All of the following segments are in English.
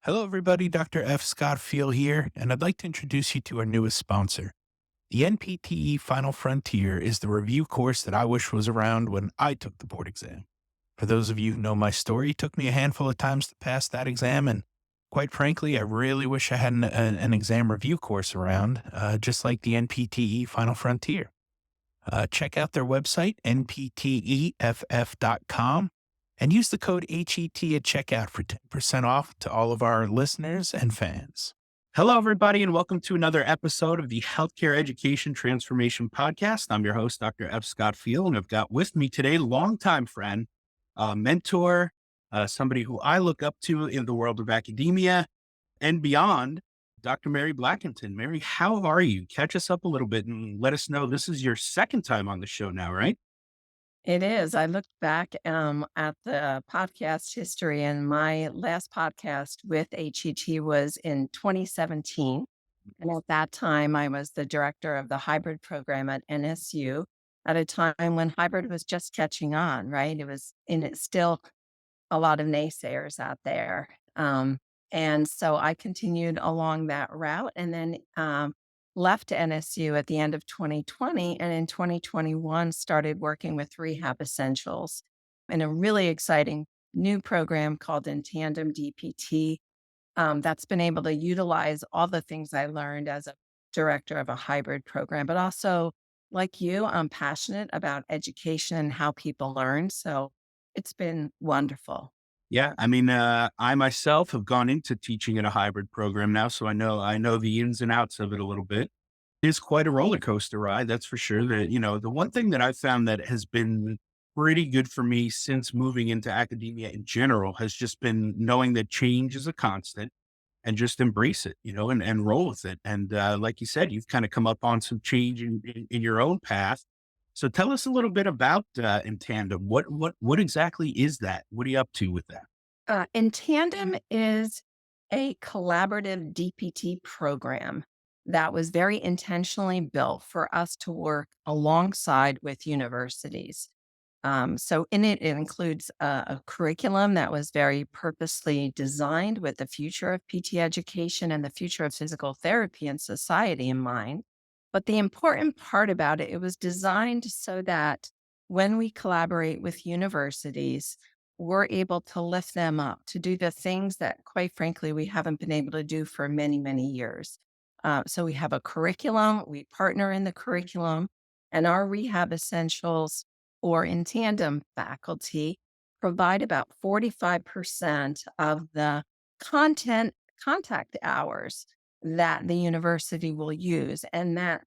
Hello, everybody. Dr. F. Scott Field here, and I'd like to introduce you to our newest sponsor. The NPTE Final Frontier is the review course that I wish was around when I took the board exam. For those of you who know my story, it took me a handful of times to pass that exam, and quite frankly, I really wish I had an exam review course around, just like the NPTE Final Frontier. Check out their website, npteff.com, and use the code HET at checkout for 10% off to all of our listeners and fans. Hello, everybody, and welcome to another episode of the Healthcare Education Transformation Podcast. I'm your host, Dr. F. Scott Field, and I've got with me today longtime friend, mentor, somebody who I look up to in the world of academia and beyond, Dr. Mary Blackinton. Mary, how are you? Catch us up a little bit and let us know this is your second time on the show now, right? It is. I looked back at the podcast history, and my last podcast with HET was in 2017. And at that time, I was the director of the hybrid program at NSU at a time when hybrid was just catching on, right? It's still a lot of naysayers out there. And so I continued along that route and then left NSU at the end of 2020. And in 2021, started working with Rehab Essentials in a really exciting new program called In Tandem DPT. That's been able to utilize all the things I learned as a director of a hybrid program, but also, like you, I'm passionate about education and how people learn. So it's been wonderful. Yeah, I myself have gone into teaching in a hybrid program now, so I know the ins and outs of it a little bit. It's quite a roller coaster ride, that's for sure. The one thing that I've found that has been pretty good for me since moving into academia in general has just been knowing that change is a constant and just embrace it, and roll with it. And like you said, you've kind of come up on some change in your own path. So tell us a little bit about In Tandem. What exactly is that? What are you up to with that? In Tandem is a collaborative DPT program that was very intentionally built for us to work alongside with universities. So in it, it includes a curriculum that was very purposely designed with the future of PT education and the future of physical therapy and society in mind. But the important part about it, it was designed so that when we collaborate with universities, we're able to lift them up to do the things that, quite frankly, we haven't been able to do for many, many years. So we have a curriculum, we partner in the curriculum, and our rehab essentials or in tandem faculty provide about 45% of the content contact hours that the university will use. And that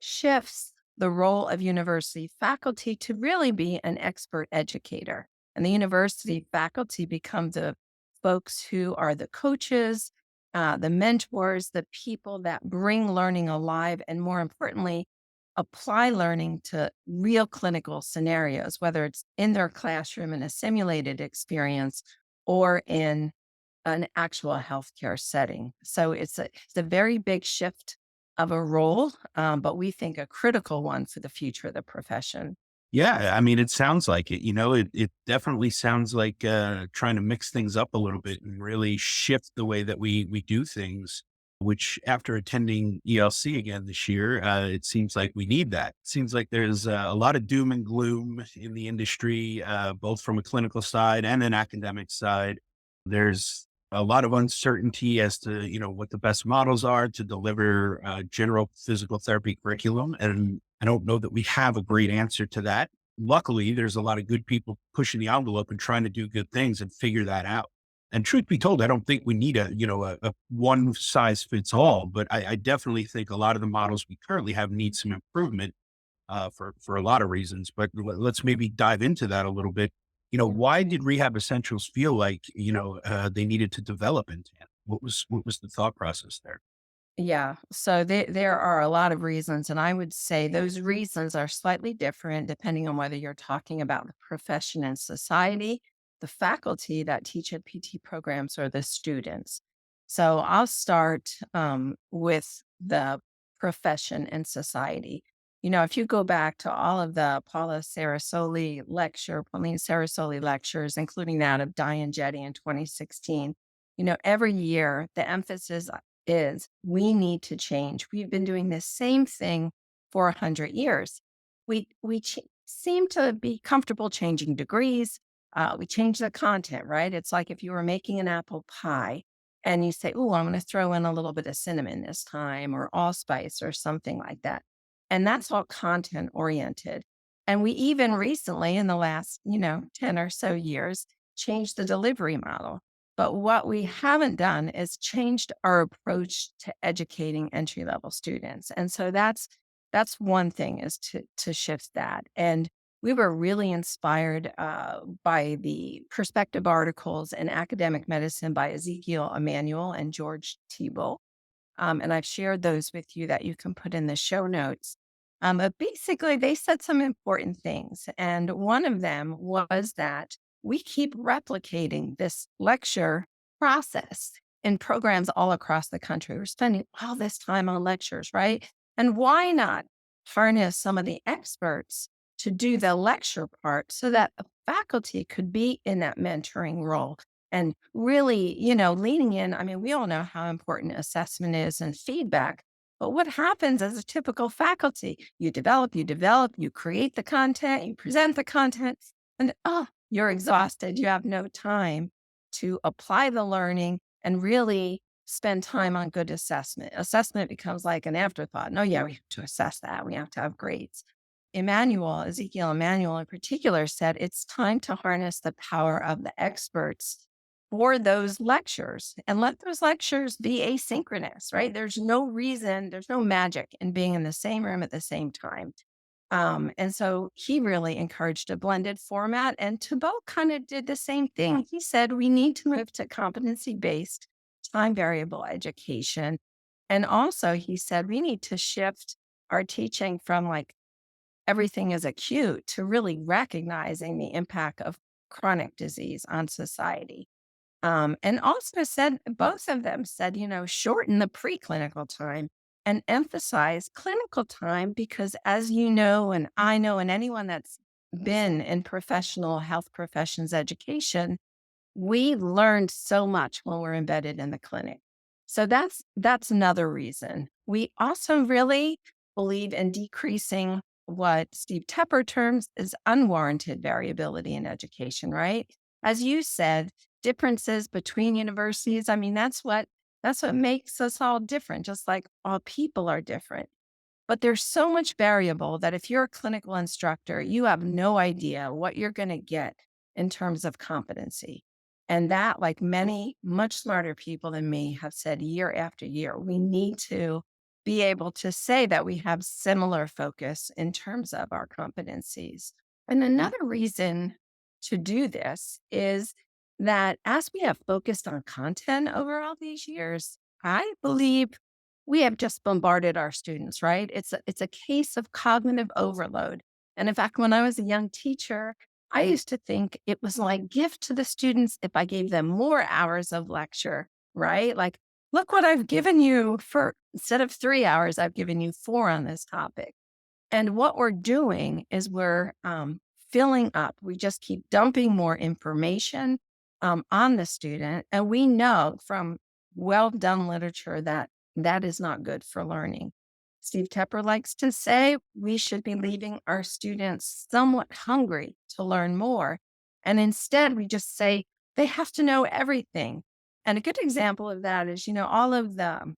shifts the role of university faculty to really be an expert educator. And the university faculty become the folks who are the coaches, the mentors, the people that bring learning alive, and more importantly, apply learning to real clinical scenarios, whether it's in their classroom in a simulated experience or in an actual healthcare setting. So it's a very big shift of a role, but we think a critical one for the future of the profession. Yeah, it sounds like it. It definitely sounds like trying to mix things up a little bit and really shift the way that we do things. Which, after attending ELC again this year, it seems like we need that. Seems like there's a lot of doom and gloom in the industry, both from a clinical side and an academic side. There's a lot of uncertainty as to what the best models are to deliver general physical therapy curriculum, and I don't know that we have a great answer to that. Luckily, there's a lot of good people pushing the envelope and trying to do good things and figure that out. And truth be told, I don't think we need a one size fits all, but I definitely think a lot of the models we currently have need some improvement for a lot of reasons. But let's maybe dive into that a little bit. Why did Rehab Essentials feel like they needed to develop in tandem? What was the thought process there? Yeah. So there are a lot of reasons. And I would say those reasons are slightly different depending on whether you're talking about the profession and society, the faculty that teach at PT programs, or the students. So I'll start with the profession and society. If you go back to all of the Pauline Sarasoli lectures, including that of Diane Jetty in 2016, Every year the emphasis is we need to change. We've been doing the same thing for 100 years. We seem to be comfortable changing degrees. We change the content, right? It's like if you were making an apple pie and you say, "Oh, I'm going to throw in a little bit of cinnamon this time, or allspice, or something like that." And that's all content oriented. And we even recently, in the last, 10 or so years, changed the delivery model. But what we haven't done is changed our approach to educating entry level students. And so that's one thing, is to shift that. And we were really inspired by the perspective articles in academic medicine by Ezekiel Emanuel and George Tebow. And I've shared those with you that you can put in the show notes. But basically, they said some important things. And one of them was that we keep replicating this lecture process in programs all across the country. We're spending all this time on lectures, right? And why not harness some of the experts to do the lecture part so that the faculty could be in that mentoring role and really, leaning in? I mean, we all know how important assessment is and feedback. But what happens as a typical faculty? You develop, you create the content, you present the content, and you're exhausted. You have no time to apply the learning and really spend time on good assessment. Assessment becomes like an afterthought. No, yeah, we have to assess that. We have to have grades. Ezekiel Emanuel in particular, said it's time to harness the power of the experts for those lectures and let those lectures be asynchronous, right? There's no reason, there's no magic in being in the same room at the same time. And so he really encouraged a blended format, and Tebow kind of did the same thing. He said we need to move to competency based, time variable education. And also, he said we need to shift our teaching from like everything is acute to really recognizing the impact of chronic disease on society. And also said, both of them said, shorten the preclinical time and emphasize clinical time, because as you know, and I know, and anyone that's been in professional health professions education, we learned so much when we're embedded in the clinic. So that's another reason. We also really believe in decreasing what Steve Tepper terms as unwarranted variability in education, right? As you said, differences between universities. I mean, that's what makes us all different, just like all people are different. But there's so much variable that if you're a clinical instructor, you have no idea what you're going to get in terms of competency. And that, like many much smarter people than me have said year after year, we need to be able to say that we have similar focus in terms of our competencies. And another reason to do this is that as we have focused on content over all these years, I believe we have just bombarded our students, right? It's a case of cognitive overload. And in fact, when I was a young teacher, I used to think it was like gift to the students if I gave them more hours of lecture, right? Like, look what I've given you, for instead of 3 hours, I've given you 4 on this topic. And what we're doing is we're filling up. We just keep dumping more information on the student. And we know from well done literature that that is not good for learning. Steve Tepper likes to say we should be leaving our students somewhat hungry to learn more. And instead, we just say they have to know everything. And a good example of that is, all of the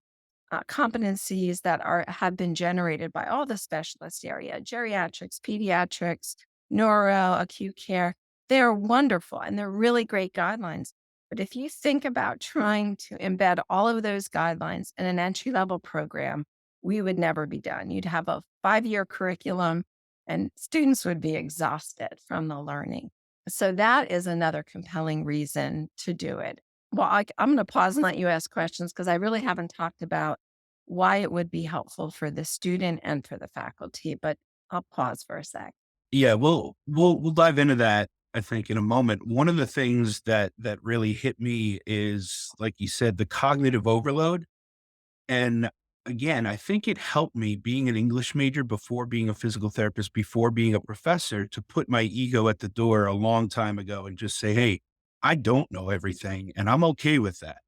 competencies that have been generated by all the specialist area, geriatrics, pediatrics, neuro, acute care. They are wonderful and they're really great guidelines. But if you think about trying to embed all of those guidelines in an entry level program, we would never be done. You'd have a 5-year curriculum and students would be exhausted from the learning. So that is another compelling reason to do it. Well, I'm going to pause and let you ask questions, because I really haven't talked about why it would be helpful for the student and for the faculty, but I'll pause for a sec. Yeah, we'll dive into that, I think, in a moment. One of the things that really hit me is, like you said, the cognitive overload. And again, I think it helped me being an English major before being a physical therapist, before being a professor, to put my ego at the door a long time ago and just say, "Hey, I don't know everything, and I'm okay with that."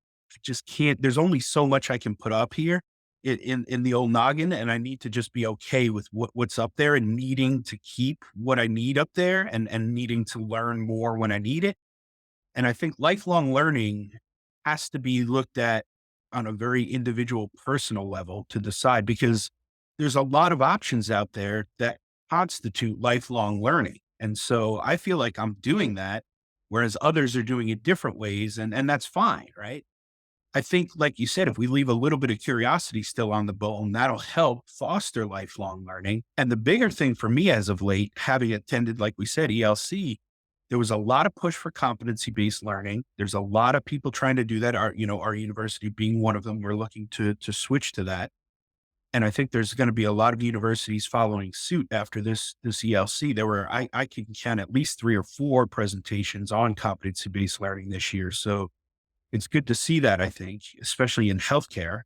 just can't, there's only so much I can put up here in the old noggin. And I need to just be okay with what's up there and needing to keep what I need up there and needing to learn more when I need it. And I think lifelong learning has to be looked at on a very individual, personal level to decide, because there's a lot of options out there that constitute lifelong learning. And so I feel like I'm doing that, whereas others are doing it different ways. And that's fine. Right. I think, like you said, if we leave a little bit of curiosity still on the bone, that'll help foster lifelong learning. And the bigger thing for me as of late, having attended, like we said, ELC, there was a lot of push for competency based learning. There's a lot of people trying to do that. Our university being one of them, we're looking to switch to that. And I think there's going to be a lot of universities following suit after this ELC. I can count at least 3 or 4 presentations on competency based learning this year. So it's good to see that, I think, especially in healthcare,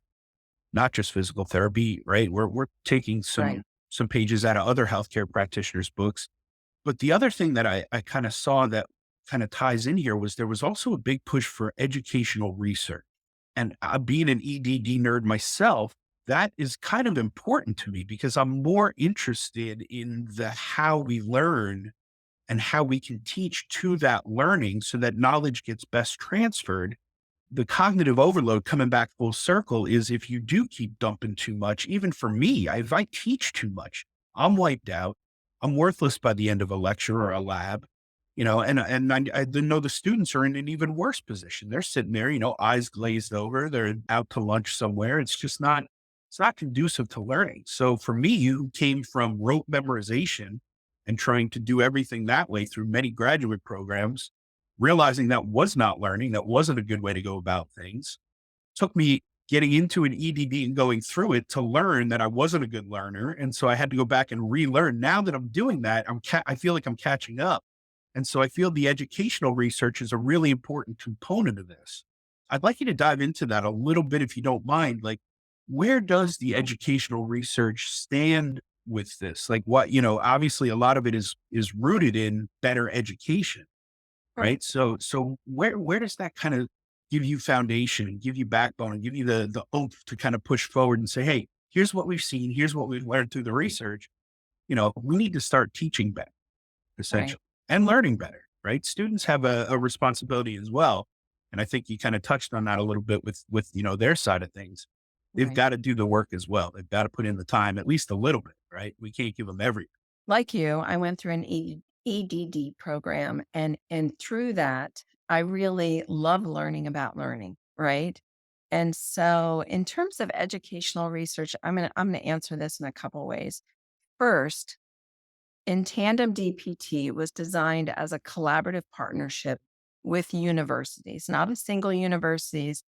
not just physical therapy, right? We're taking Right. some pages out of other healthcare practitioners' books. But the other thing that I kind of saw that kind of ties in here was there was also a big push for educational research. And being an EDD nerd myself, that is kind of important to me because I'm more interested in the how we learn and how we can teach to that learning so that knowledge gets best transferred. The cognitive overload, coming back full circle, is if you do keep dumping too much, even for me, if I teach too much, I'm wiped out. I'm worthless by the end of a lecture or a lab, and I know the students are in an even worse position. They're sitting there, eyes glazed over. They're out to lunch somewhere. It's not conducive to learning. So for me, who came from rote memorization and trying to do everything that way through many graduate programs, realizing that was not learning, that wasn't a good way to go about things. Took me getting into an EDD and going through it to learn that I wasn't a good learner. And so I had to go back and relearn. Now that I'm doing that, I feel like I'm catching up. And so I feel the educational research is a really important component of this. I'd like you to dive into that a little bit, if you don't mind. Like, where does the educational research stand with this? Like, obviously a lot of it is rooted in better education, Right. right? So where does that kind of give you foundation and give you backbone and give you the oomph to kind of push forward and say, hey, here's what we've seen, here's what we've learned through the research. We need to start teaching better, Right. essentially, and learning better, right? Students have a responsibility as well. And I think you kind of touched on that a little bit with their side of things. They've Right. got to do the work as well. They've got to put in the time, at least a little bit, right? We can't give them everything. Like you, I went through an EDD program, and through that, I really love learning about learning, right? And so in terms of educational research, I'm gonna answer this in a couple ways. First, in Tandem DPT was designed as a collaborative partnership with universities, not a single universities.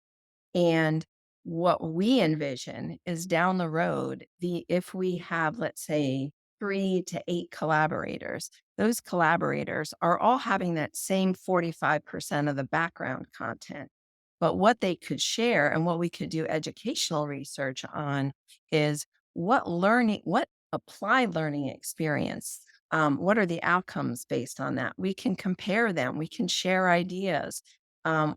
And what we envision is down the road, if we have, let's say, 3 to 8 collaborators, those collaborators are all having that same 45% of the background content. But what they could share and what we could do educational research on is what applied learning experience, what are the outcomes based on that? We can compare them, we can share ideas,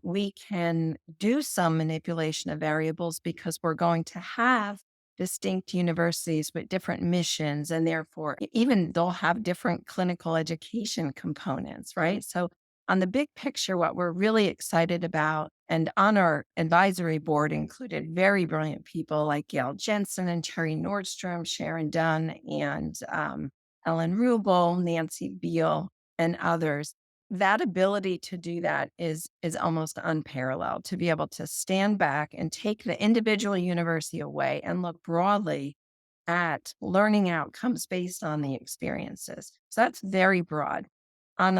we can do some manipulation of variables because we're going to have distinct universities with different missions, and therefore even they'll have different clinical education components, right? So on the big picture, what we're really excited about, and on our advisory board included very brilliant people like Gail Jensen and Terry Nordstrom, Sharon Dunn, and Ellen Rubel, Nancy Beal, and others. That ability to do that is almost unparalleled, to be able to stand back and take the individual university away and look broadly at learning outcomes based on the experiences. So that's very broad. On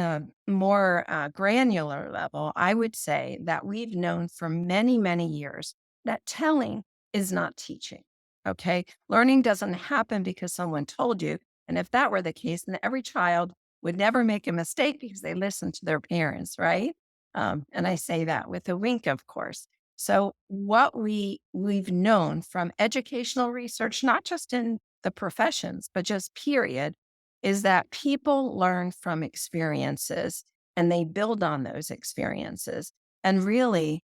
a more granular level, I would say that we've known for many, many years that telling is not teaching. Okay. Learning doesn't happen because someone told you. And if that were the case, then every child would never make a mistake because they listen to their parents, right? And I say that with a wink, of course. So what we've known from educational research, not just in the professions, but just period, is that people learn from experiences and they build on those experiences. And really,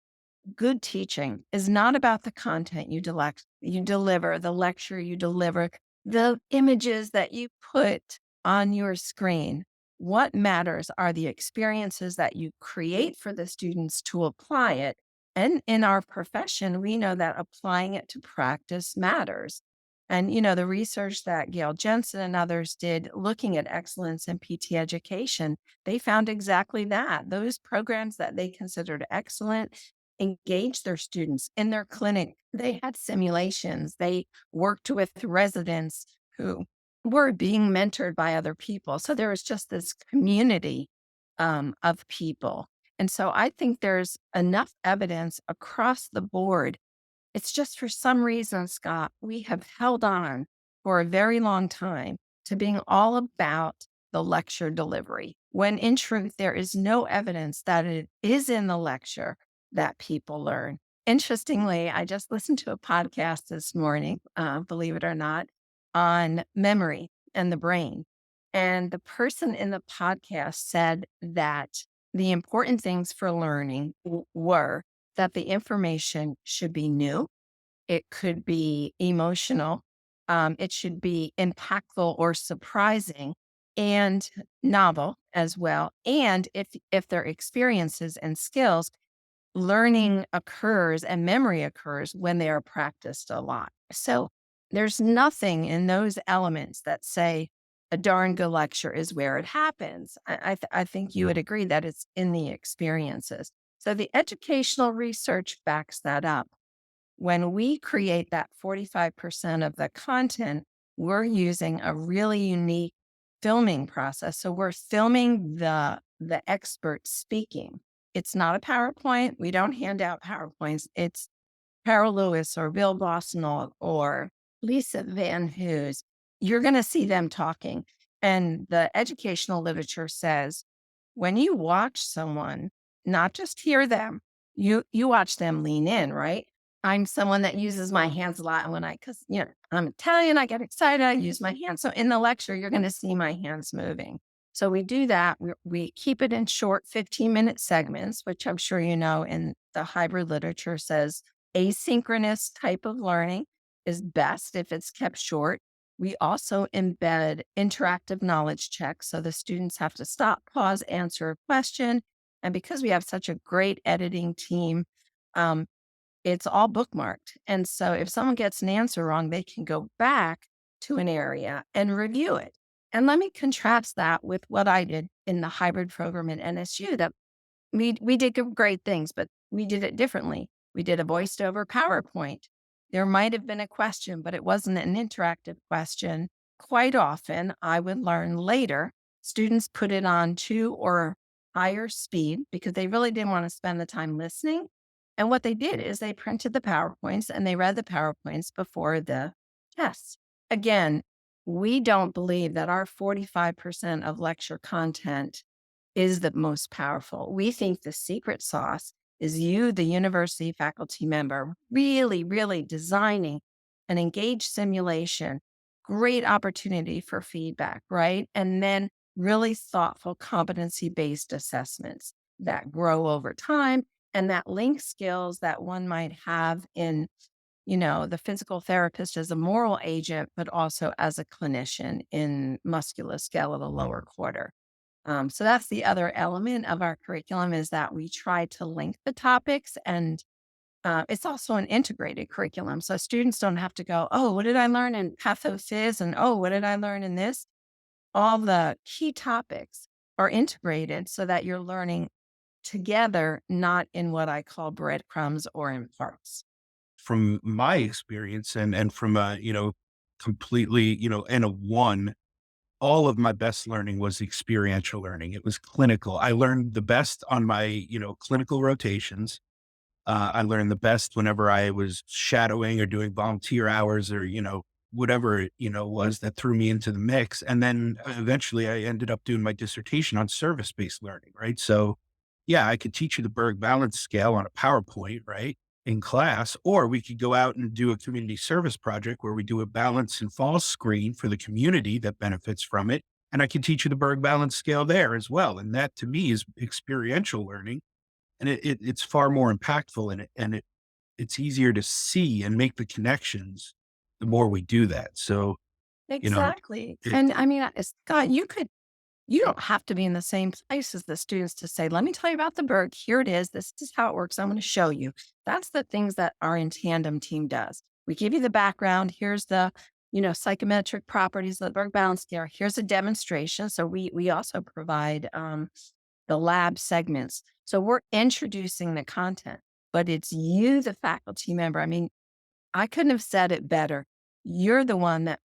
good teaching is not about the content you deliver, the lecture you deliver, the images that you put on your screen. What matters are the experiences that you create for the students to apply it. And in our profession, we know that applying it to practice matters. And, the research that Gail Jensen and others did looking at excellence in PT education, they found exactly that. Those programs that they considered excellent engaged their students in their clinic. They had simulations. They worked with residents who were being mentored by other people. So there was just this community of people. And so I think there's enough evidence across the board. It's just for some reason, Scott, we have held on for a very long time to being all about the lecture delivery, when in truth, there is no evidence that it is in the lecture that people learn. Interestingly, I just listened to a podcast this morning, believe it or not, on memory and the brain. And the person in the podcast said that the important things for learning were that the information should be new, it could be emotional, it should be impactful or surprising and novel as well. And if their experiences and skills, learning occurs and memory occurs when they are practiced a lot. So there's nothing in those elements that say a darn good lecture is where it happens. I think you would agree that it's in the experiences. So the educational research backs that up. When we create that 45% of the content, we're using a really unique filming process. So we're filming the expert speaking. It's not a PowerPoint. We don't hand out PowerPoints. It's Carol Lewis or Bill Bosnell or Lisa Van Hoos. You're going to see them talking. And the educational literature says when you watch someone, not just hear them, you watch them lean in, right? I'm someone that uses my hands a lot. And because, I'm Italian, I get excited, I use my hands. So in the lecture, you're going to see my hands moving. So we do that. We keep it in short 15-minute segments, which I'm sure you know in the hybrid literature says asynchronous type of learning is best if it's kept short. We also embed interactive knowledge checks. So the students have to stop, pause, answer a question. And because we have such a great editing team, um, it's all bookmarked. And so if someone gets an answer wrong, they can go back to an area and review it. And let me contrast that with what I did in the hybrid program at NSU that we did great things, but we did it differently. We did a voiced over PowerPoint. There might have been a question, but it wasn't an interactive question. Quite often, I would learn later, students put it on 2 or higher speed because they really didn't want to spend the time listening. And what they did is they printed the PowerPoints and they read the PowerPoints before the test. Again, we don't believe that our 45% of lecture content is the most powerful. We think the secret sauce is you, the university faculty member, really, really designing an engaged simulation, great opportunity for feedback, right? And then really thoughtful competency based assessments that grow over time and that link skills that one might have in the physical therapist as a moral agent, but also as a clinician in musculoskeletal lower quarter. So that's the other element of our curriculum is that we try to link the topics and it's also an integrated curriculum. So students don't have to go, oh, what did I learn in pathophys? And oh, what did I learn in this? All the key topics are integrated so that you're learning together, not in what I call breadcrumbs or in parts. From my experience and from a, completely, and a one, all of my best learning was experiential learning. It was clinical. I learned the best on my, clinical rotations. I learned the best whenever I was shadowing or doing volunteer hours or, whatever, was that threw me into the mix. And then eventually I ended up doing my dissertation on service-based learning, right? So yeah, I could teach you the Berg balance scale on a PowerPoint, right? In class, or we could go out and do a community service project where we do a balance and fall screen for the community that benefits from it. And I can teach you the Berg balance scale there as well. And that to me is experiential learning. and it's far more impactful, it's easier to see and make the connections the more we do that. So, you know, Exactly. it And I mean, Scott, you don't have to be in the same place as the students to say, let me tell you about the bird. Here it is. This is how it works. I'm going to show you. That's the things that our in tandem team does. We give you the background. Here's the, psychometric properties of the Berg balance scale. Here's a demonstration. So we also provide the lab segments. So we're introducing the content, but it's you, the faculty member. I mean, I couldn't have said it better. You're the one that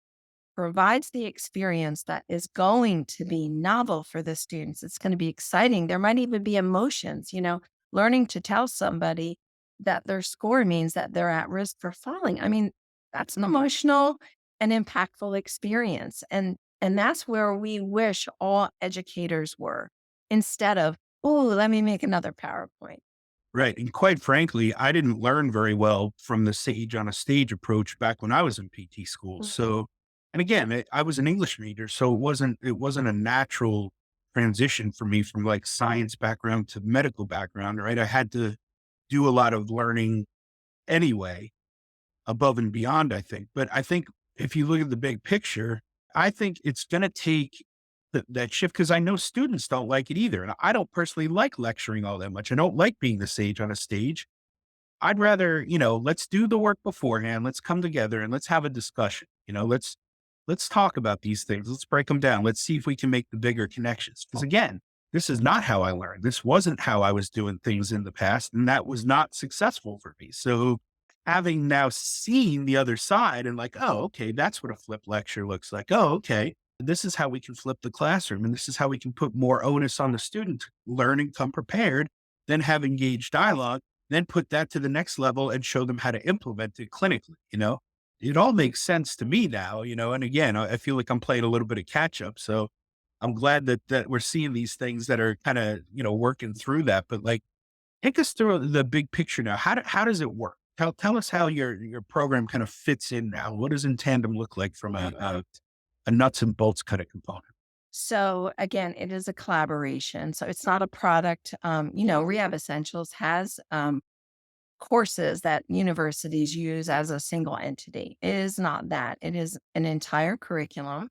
provides the experience that is going to be novel for the students. It's going to be exciting. There might even be emotions, learning to tell somebody that their score means that they're at risk for falling. I mean, that's an emotional and impactful experience. And that's where we wish all educators were instead of, oh, let me make another PowerPoint. right. And quite frankly, I didn't learn very well from the sage on a stage approach back when I was in PT school. Mm. So, and again, I was an English major, so it wasn't a natural transition for me from like science background to medical background, right? I had to do a lot of learning anyway, above and beyond, I think. But I think if you look at the big picture, I think it's going to take that shift because I know students don't like it either. And I don't personally like lecturing all that much. I don't like being the sage on a stage. I'd rather, let's do the work beforehand. Let's come together and let's have a discussion. Let's talk about these things. Let's break them down. Let's see if we can make the bigger connections. Because again, this is not how I learned. This wasn't how I was doing things in the past, and that was not successful for me. So having now seen the other side and like, oh, okay, that's what a flip lecture looks like. Oh, okay. This is how we can flip the classroom, and this is how we can put more onus on the student to learn and come prepared, then have engaged dialogue, then put that to the next level and show them how to implement it clinically. It all makes sense to me now, and again, I feel like I'm playing a little bit of catch up. So I'm glad that we're seeing these things that are kind of, working through that. But like, take us through the big picture now. How does it work? Tell us how your program kind of fits in now. What does In Tandem look like from a nuts and bolts kind of component? So again, it is a collaboration. So it's not a product. Rehab Essentials has courses that universities use as a single entity. It is not that. It is an entire curriculum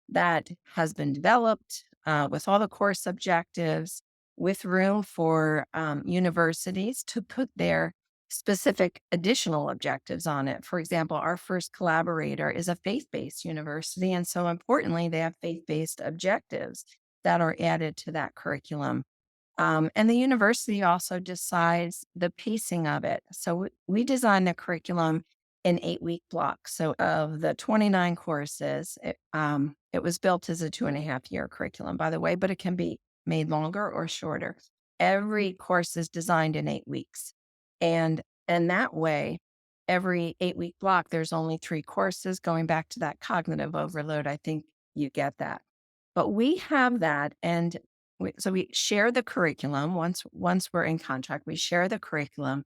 that has been developed with all the course objectives, with room for universities to put their specific additional objectives on it. For example, our first collaborator is a faith based university. And so importantly, they have faith based objectives that are added to that curriculum. And the university also decides the pacing of it. So we design the curriculum in 8-week blocks. So of the 29 courses, it was built as a 2.5 year curriculum, by the way, but it can be made longer or shorter. Every course is designed in 8 weeks. And that way, every 8-week block, there's only 3 courses. Going back to that cognitive overload, I think you get that. But we have that, and so we share the curriculum once we're in contract. We share the curriculum,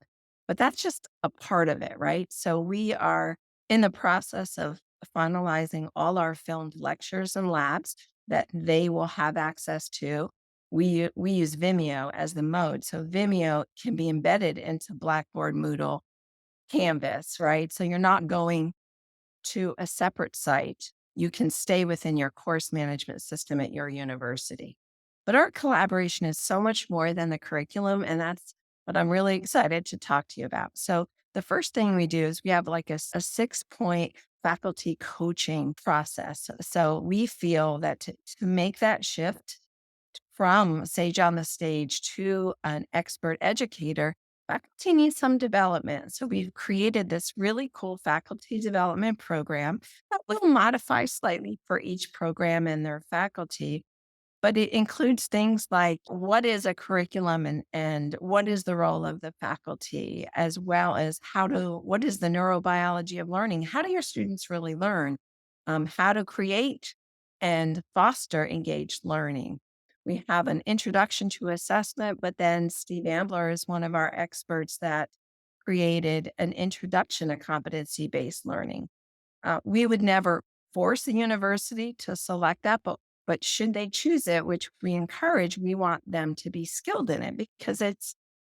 but that's just a part of it, right? So we are in the process of finalizing all our filmed lectures and labs that they will have access to. We use Vimeo as the mode, so Vimeo can be embedded into Blackboard, Moodle, Canvas, right? So you're not going to a separate site. You can stay within your course management system at your university. But our collaboration is so much more than the curriculum. And that's what I'm really excited to talk to you about. So, the first thing we do is we have like a 6-point faculty coaching process. So, we feel that to make that shift from Sage on the Stage to an expert educator, faculty needs some development. So we've created this really cool faculty development program that will modify slightly for each program and their faculty. But it includes things like what is a curriculum and what is the role of the faculty, as well as what is the neurobiology of learning? How do your students really learn? How to create and foster engaged learning. We have an introduction to assessment, but then Steve Ambler is one of our experts that created an introduction to competency based learning. We would never force a university to select that, but should they choose it, which we encourage, we want them to be skilled in it because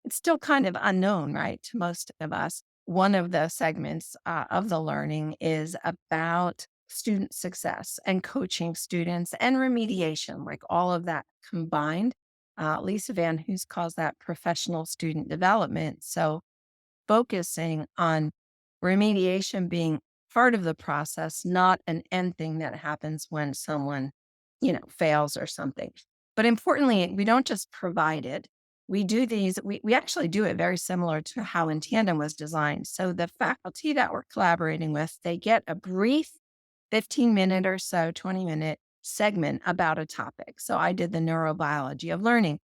it's still kind of unknown, right, to most of us. One of the segments of the learning is about student success and coaching students and remediation, like all of that combined. Lisa Van Hoos calls that professional student development. So focusing on remediation being part of the process, not an end thing that happens when someone, fails or something. But importantly, we don't just provide it. We do these, we actually do it very similar to how In Tandem was designed. So the faculty that we're collaborating with, they get a brief 15-minute or so, 20-minute segment about a topic. So I did the neurobiology of learning,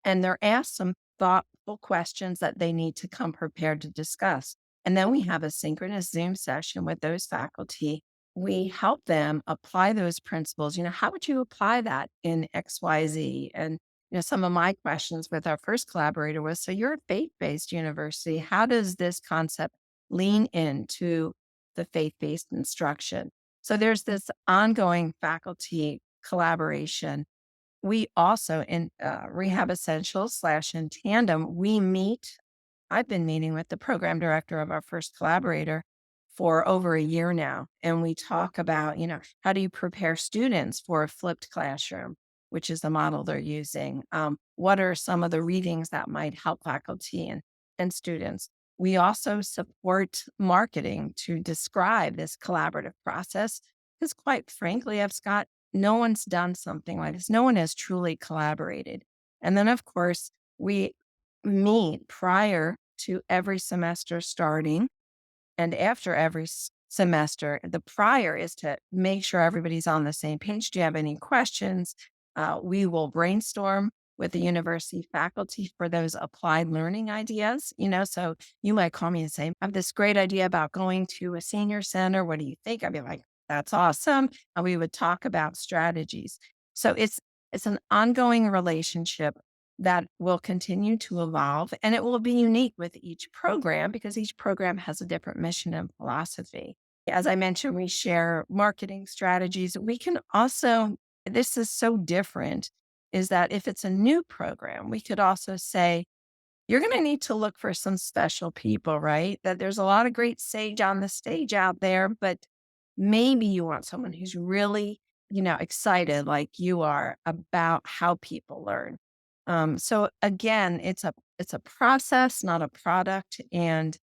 and they're asked some thoughtful questions that they need to come prepared to discuss. And then we have a synchronous Zoom session with those faculty. We help them apply those principles. How would you apply that in XYZ? And some of my questions with our first collaborator was, so you're a faith-based university. How does this concept lean into the faith-based instruction? So there's this ongoing faculty collaboration. We also in Rehab Essentials slash In Tandem, we meet. I've been meeting with the program director of our first collaborator for over a year now. And we talk about, how do you prepare students for a flipped classroom, which is the model they're using? What are some of the readings that might help faculty and students? We also support marketing to describe this collaborative process because, quite frankly, I've Scott, no one's done something like this. No one has truly collaborated. And then, of course, we meet prior to every semester starting and after every semester. The prior is to make sure everybody's on the same page. Do you have any questions? We will brainstorm with the university faculty for those applied learning ideas. So you might call me and say, I have this great idea about going to a senior center. What do you think? I'd be like, that's awesome. And we would talk about strategies. So it's an ongoing relationship that will continue to evolve, and it will be unique with each program because each program has a different mission and philosophy. As I mentioned, we share marketing strategies. We can also, this is so different, is that if it's a new program, we could also say, you're going to need to look for some special people, right? That there's a lot of great sage on the stage out there, but maybe you want someone who's really, excited like you are about how people learn. So again, it's a process, not a product, and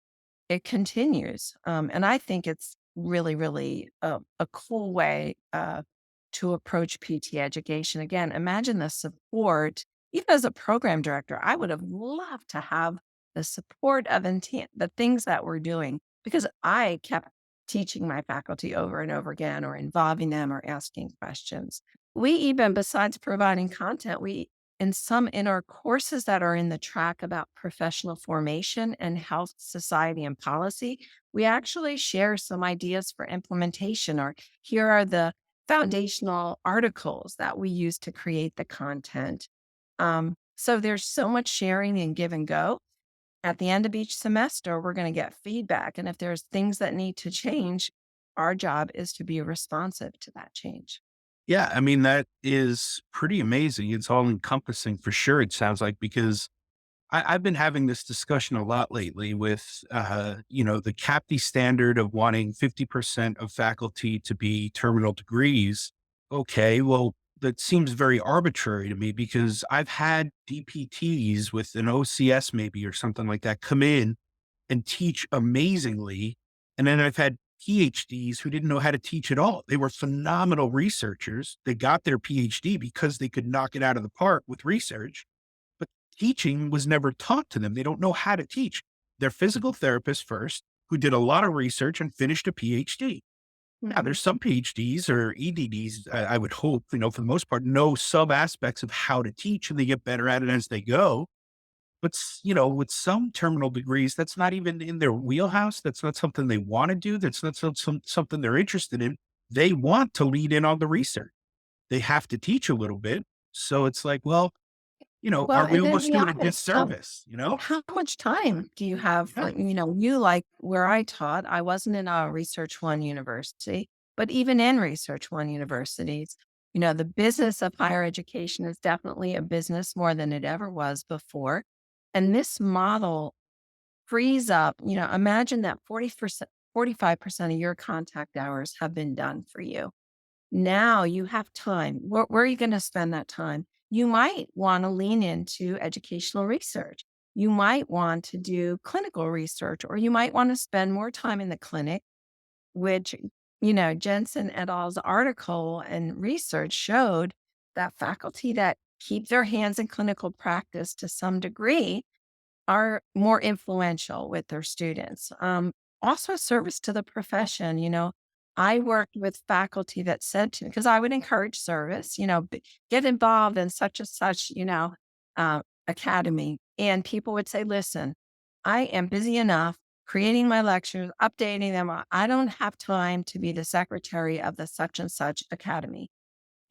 it continues. And I think it's really, really a cool way to approach PT education. Again, imagine the support. Even as a program director, I would have loved to have the support of intent, the things that we're doing, because I kept teaching my faculty over and over again, or involving them, or asking questions. We even, besides providing content, we in our courses that are in the track about professional formation and health, society, and policy, we actually share some ideas for implementation, or here are the foundational articles that we use to create the content. So there's so much sharing and give and go. At the end of each semester, we're going to get feedback. And if there's things that need to change, our job is to be responsive to that change. Yeah, I mean, that is pretty amazing. It's all encompassing for sure, it sounds like, because I've been having this discussion a lot lately with, the CAPTI standard of wanting 50% of faculty to be terminal degrees. Okay, well, that seems very arbitrary to me because I've had DPTs with an OCS maybe or something like that come in and teach amazingly. And then I've had PhDs who didn't know how to teach at all. They were phenomenal researchers. They got their PhD because they could knock it out of the park with research, but teaching was never taught to them. They don't know how to teach. They're physical therapists first who did a lot of research and finished a PhD. Now, Mhm. there's some PhDs or EDDs, I would hope, for the most part, know some aspects of how to teach and they get better at it as they go. But, with some terminal degrees, that's not even in their wheelhouse. That's not something they want to do. That's not something they're interested in. They want to lead in on the research. They have to teach a little bit. So it's like, well, Well, are we and then almost be doing a honest. disservice? How much time do you have Yeah. for, you like where I taught? I wasn't in a Research One university, but even in Research One universities, the business of higher education is definitely a business more than it ever was before. And this model frees up, imagine that 40%, 45% of your contact hours have been done for you. Now you have time. Where are you going to spend that time? You might want to lean into educational research. You might want to do clinical research, or you might want to spend more time in the clinic, which, Jensen et al.'s article and research showed that faculty that keep their hands in clinical practice to some degree are more influential with their students. Also, service to the profession. I worked with faculty that said to me, because I would encourage service, get involved in such and such, academy. And people would say, listen, I am busy enough creating my lectures, updating them. I don't have time to be the secretary of the such and such academy.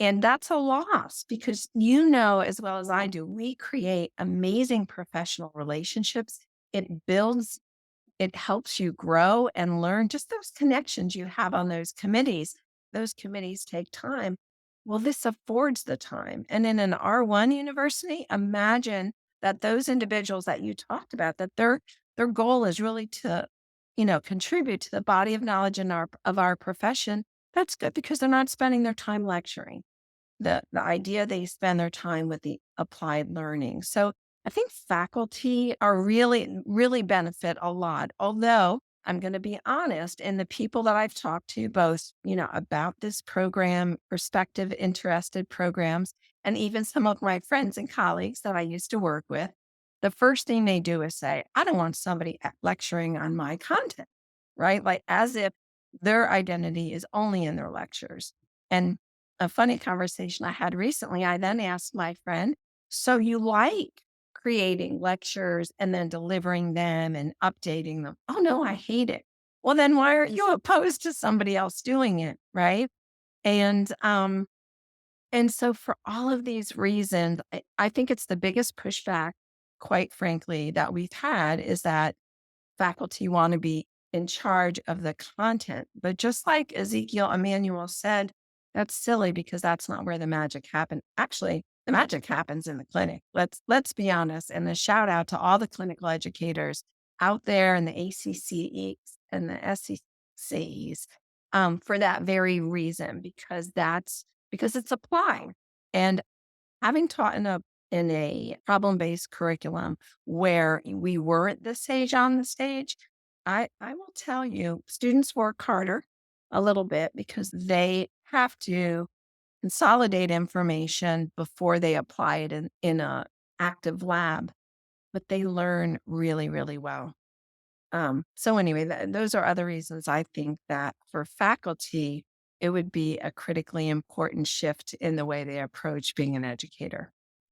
And that's a loss because as well as I do, we create amazing professional relationships. It builds, it helps you grow and learn just those connections you have on those committees. Those committees take time. Well, this affords the time. And in an R1 university, imagine that those individuals that you talked about, that their goal is really to, contribute to the body of knowledge in our profession. That's good because they're not spending their time lecturing. The idea they spend their time with the applied learning. So I think faculty are really benefit a lot. Although I'm going to be honest, and the people that I've talked to, both, about this program, prospective interested programs, and even some of my friends and colleagues that I used to work with, the first thing they do is say, I don't want somebody lecturing on my content, right? Like as if their identity is only in their lectures. And a funny conversation I had recently, I then asked my friend, so you like creating lectures and then delivering them and updating them? Oh, no, I hate it. Well, then why aren't you opposed to somebody else doing it? Right. And, um, and so for all of these reasons, I think it's the biggest pushback, quite frankly, that we've had is that faculty want to be in charge of the content. But just like Ezekiel Emanuel said, that's silly because that's not where the magic happened. Actually, the magic happens in the clinic. Let's be honest. And a shout out to all the clinical educators out there in the ACCEs and the SCCs for that very reason, because it's applied. And having taught in a problem-based curriculum where we were at this stage on the stage, I will tell you, students work harder a little bit because they have to consolidate information before they apply it in a active lab, but they learn really, really well. So anyway, those are other reasons I think that for faculty, it would be a critically important shift in the way they approach being an educator.